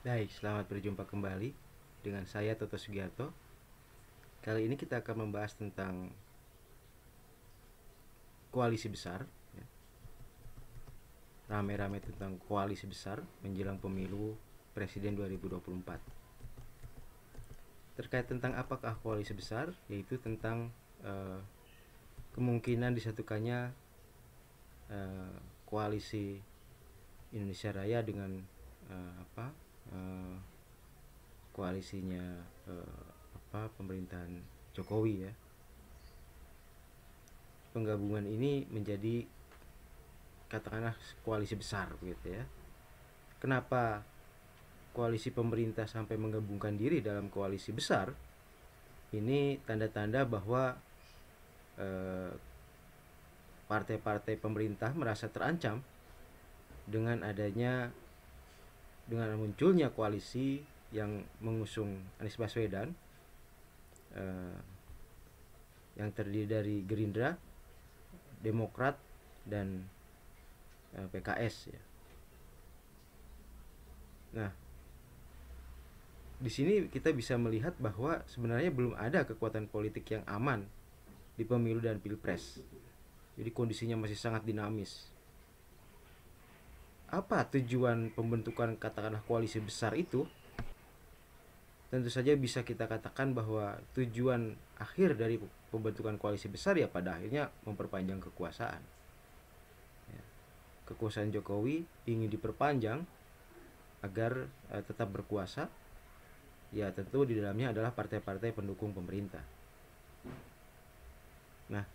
Baik, selamat berjumpa kembali dengan saya Toto Sugiarto. Kali ini kita akan membahas tentang koalisi besar, ya. Rame-rame tentang koalisi besar menjelang pemilu Presiden 2024. Terkait tentang apakah koalisi besar, yaitu tentang eh, kemungkinan disatukannya koalisi Indonesia Raya dengan apa eh, koalisinya pemerintahan Jokowi, ya. Penggabungan ini menjadi katakanlah koalisi besar begitu, ya. Kenapa koalisi pemerintah sampai menggabungkan diri dalam koalisi besar? Ini tanda-tanda bahwa eh, partai-partai pemerintah merasa terancam dengan munculnya koalisi yang mengusung Anies Baswedan, eh, yang terdiri dari Gerindra, Demokrat, dan PKS, ya. Nah, di sini kita bisa melihat bahwa sebenarnya belum ada kekuatan politik yang aman di pemilu dan pilpres. Jadi kondisinya masih sangat dinamis. Apa tujuan pembentukan katakanlah koalisi besar itu? Tentu saja bisa kita katakan bahwa tujuan akhir dari pembentukan koalisi besar ya pada akhirnya memperpanjang kekuasaan. Ya. Kekuasaan Jokowi ingin diperpanjang agar tetap berkuasa. Ya tentu di dalamnya adalah partai-partai pendukung pemerintah. Nah,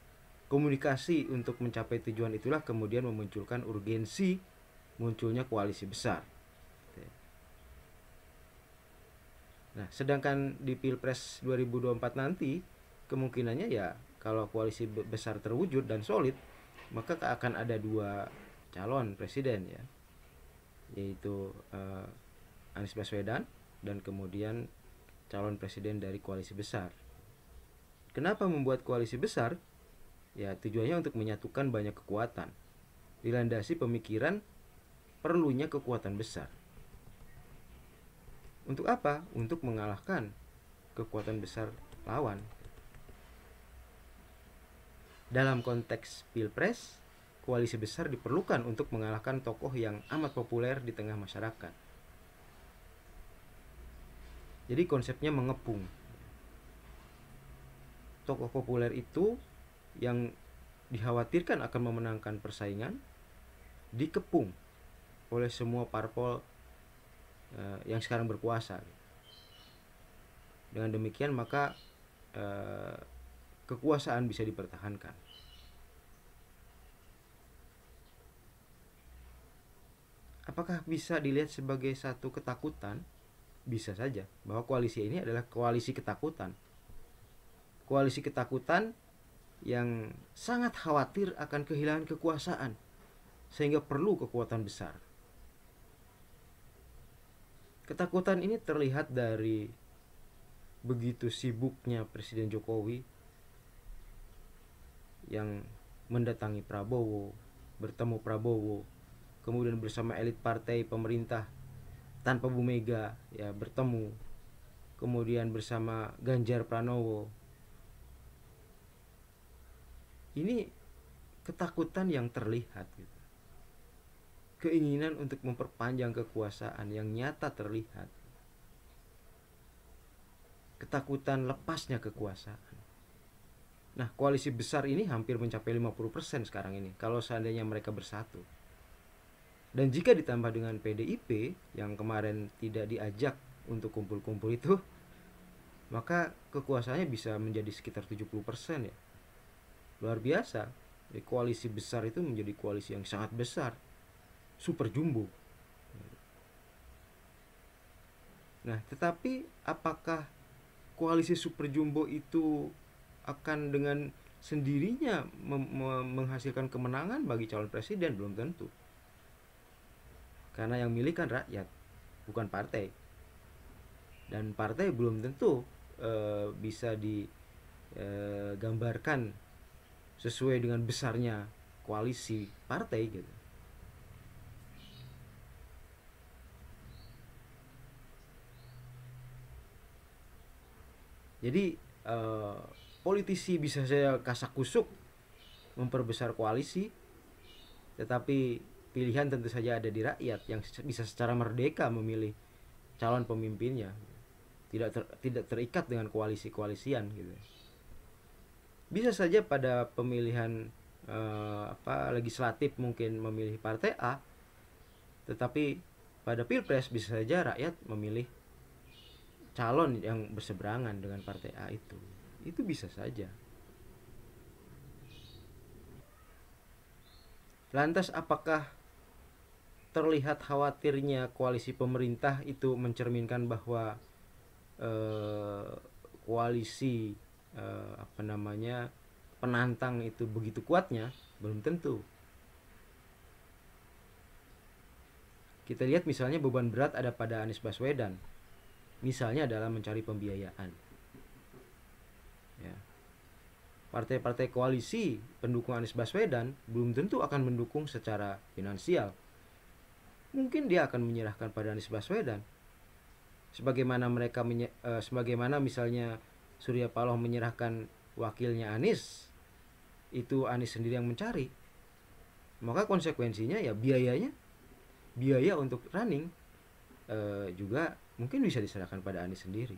komunikasi untuk mencapai tujuan itulah kemudian memunculkan urgensi munculnya koalisi besar. Nah, sedangkan di Pilpres 2024 nanti kemungkinannya ya kalau koalisi besar terwujud dan solid, maka akan ada dua calon presiden, ya, yaitu Anies Baswedan dan kemudian calon presiden dari koalisi besar. Kenapa membuat koalisi besar? Ya tujuannya untuk menyatukan banyak kekuatan, dilandasi pemikiran perlunya kekuatan besar. Untuk apa? Untuk mengalahkan kekuatan besar lawan. Dalam konteks pilpres, koalisi besar diperlukan untuk mengalahkan tokoh yang amat populer di tengah masyarakat. Jadi konsepnya mengepung. Tokoh populer itu yang dikhawatirkan akan memenangkan persaingan dikepung oleh semua parpol yang sekarang berkuasa. Dengan demikian maka kekuasaan bisa dipertahankan. Apakah bisa dilihat sebagai satu ketakutan? Bisa saja bahwa koalisi ini adalah koalisi ketakutan. Koalisi ketakutan yang sangat khawatir akan kehilangan kekuasaan sehingga perlu kekuatan besar. Ketakutan ini terlihat dari begitu sibuknya Presiden Jokowi yang mendatangi Prabowo, bertemu Prabowo, kemudian bersama elit partai pemerintah tanpa Bu Mega ya bertemu, kemudian bersama Ganjar Pranowo. Ini ketakutan yang terlihat gitu. Keinginan untuk memperpanjang kekuasaan yang nyata terlihat. Ketakutan lepasnya kekuasaan. Nah, koalisi besar ini hampir mencapai 50% sekarang ini kalau seandainya mereka bersatu. Dan jika ditambah dengan PDIP yang kemarin tidak diajak untuk kumpul-kumpul itu, maka kekuasaannya bisa menjadi sekitar 70%, ya. Luar biasa. Jadi koalisi besar itu menjadi koalisi yang sangat besar, super jumbo. Nah, tetapi apakah koalisi super jumbo itu akan dengan sendirinya menghasilkan kemenangan bagi calon presiden? Belum tentu. Karena yang milih kan rakyat, bukan partai. Dan partai belum tentu bisa digambarkan sesuai dengan besarnya koalisi partai gitu. Jadi eh, politisi bisa saja kasak-kusuk memperbesar koalisi, tetapi pilihan tentu saja ada di rakyat yang bisa secara merdeka memilih calon pemimpinnya, tidak terikat dengan koalisi-koalisian gitu. Bisa saja pada pemilihan legislatif mungkin memilih partai A, tetapi pada pilpres bisa saja rakyat memilih calon yang berseberangan dengan partai A itu. Itu bisa saja. Lantas apakah terlihat khawatirnya koalisi pemerintah itu mencerminkan bahwa eh, koalisi penantang itu begitu kuatnya? Belum tentu. Kita lihat misalnya beban berat ada pada Anies Baswedan, misalnya adalah mencari pembiayaan. Ya. Partai-partai koalisi pendukung Anies Baswedan belum tentu akan mendukung secara finansial. Mungkin dia akan menyerahkan pada Anies Baswedan. Sebagaimana misalnya Surya Paloh menyerahkan wakilnya Anies, itu Anies sendiri yang mencari. Maka konsekuensinya ya biaya untuk running juga mungkin bisa diserahkan pada Anies sendiri.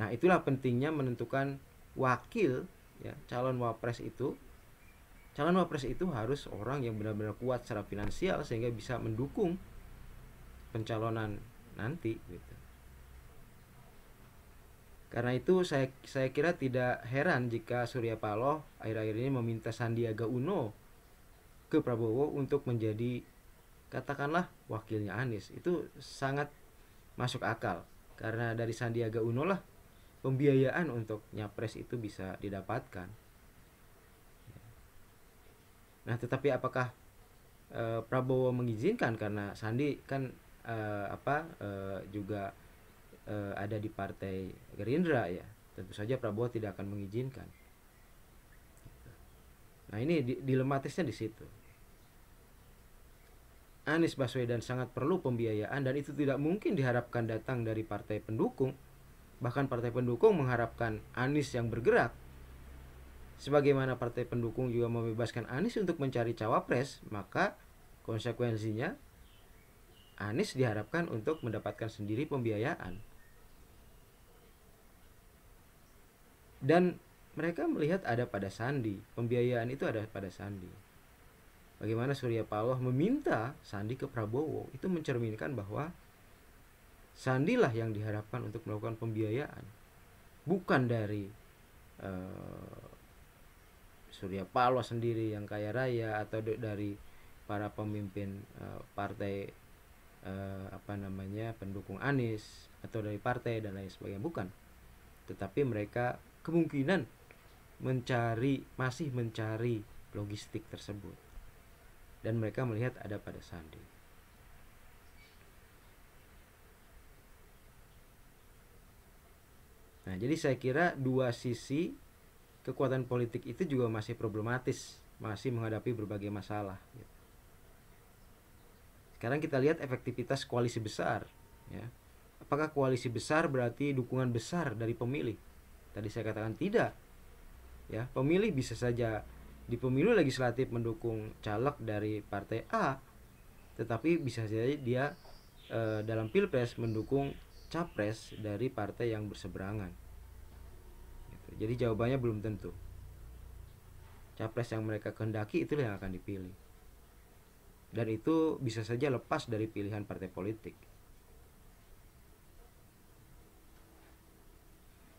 Nah, itulah pentingnya menentukan wakil, ya, calon wapres itu. Calon wapres itu harus orang yang benar-benar kuat secara finansial sehingga bisa mendukung pencalonan nanti gitu. Karena itu saya kira tidak heran jika Surya Paloh akhir-akhir ini meminta Sandiaga Uno ke Prabowo untuk menjadi katakanlah wakilnya Anies. Itu sangat masuk akal karena dari Sandiaga Uno lah pembiayaan untuk nyapres itu bisa didapatkan. Nah, tetapi apakah Prabowo mengizinkan, karena Sandi kan juga ada di partai Gerindra ya. Tentu saja Prabowo tidak akan mengizinkan. Nah, ini dilematisnya di situ. Anies Baswedan sangat perlu pembiayaan dan itu tidak mungkin diharapkan datang dari partai pendukung. Bahkan partai pendukung mengharapkan Anies yang bergerak. Sebagaimana partai pendukung juga membebaskan Anies untuk mencari cawapres, maka konsekuensinya Anies diharapkan untuk mendapatkan sendiri pembiayaan. Dan mereka melihat ada pada Sandi, pembiayaan itu ada pada Sandi. Bagaimana Surya Paloh meminta Sandi ke Prabowo, itu mencerminkan bahwa Sandilah yang diharapkan untuk melakukan pembiayaan, bukan dari Surya Paloh sendiri yang kaya raya atau dari para pemimpin partai pendukung Anies atau dari partai dan lain sebagainya, bukan. Tetapi mereka kemungkinan masih mencari logistik tersebut dan mereka melihat ada pada Sandi. Nah, jadi saya kira dua sisi kekuatan politik itu juga masih problematis, masih menghadapi berbagai masalah. Sekarang kita lihat efektivitas koalisi besar. Ya. Apakah koalisi besar berarti dukungan besar dari pemilih? Tadi saya katakan tidak. Ya, pemilih bisa saja di pemilu legislatif mendukung caleg dari partai A, tetapi bisa saja dia dalam pilpres mendukung capres dari partai yang berseberangan. Jadi jawabannya belum tentu. Capres yang mereka kehendaki itulah yang akan dipilih. Dan itu bisa saja lepas dari pilihan partai politik.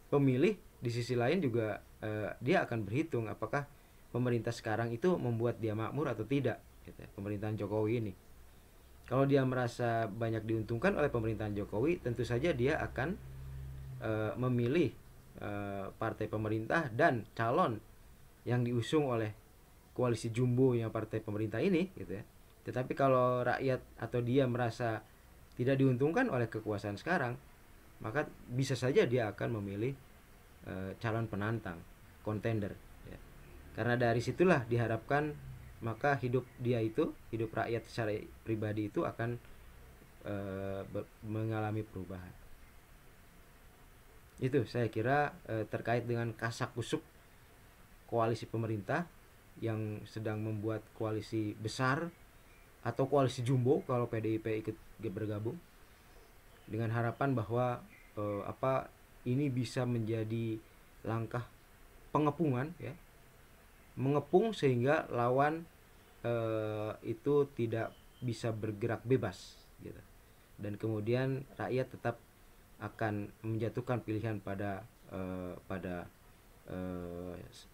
Pemilih di sisi lain juga dia akan berhitung apakah pemerintah sekarang itu membuat dia makmur atau tidak, gitu, pemerintahan Jokowi ini. Kalau dia merasa banyak diuntungkan oleh pemerintahan Jokowi, tentu saja dia akan memilih partai pemerintah dan calon yang diusung oleh koalisi jumbo yang partai pemerintah ini, gitu ya. Tetapi kalau rakyat atau dia merasa tidak diuntungkan oleh kekuasaan sekarang, maka bisa saja dia akan memilih calon penantang, kontender, ya. Karena dari situlah diharapkan maka hidup rakyat secara pribadi itu akan mengalami perubahan. Itu saya kira terkait dengan kasakusuk koalisi pemerintah yang sedang membuat koalisi besar atau koalisi jumbo kalau PDIP ikut bergabung, dengan harapan bahwa ini bisa menjadi langkah pengepungan ya, mengepung sehingga lawan itu tidak bisa bergerak bebas gitu. Dan kemudian rakyat tetap akan menjatuhkan pilihan pada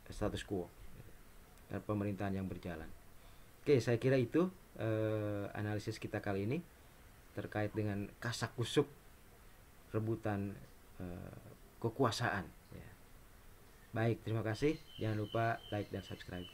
status quo dan pemerintahan yang berjalan. Oke, saya kira itu analisis kita kali ini terkait dengan kasakusuk rebutan kekuasaan ya. Baik, terima kasih. Jangan lupa like dan subscribe.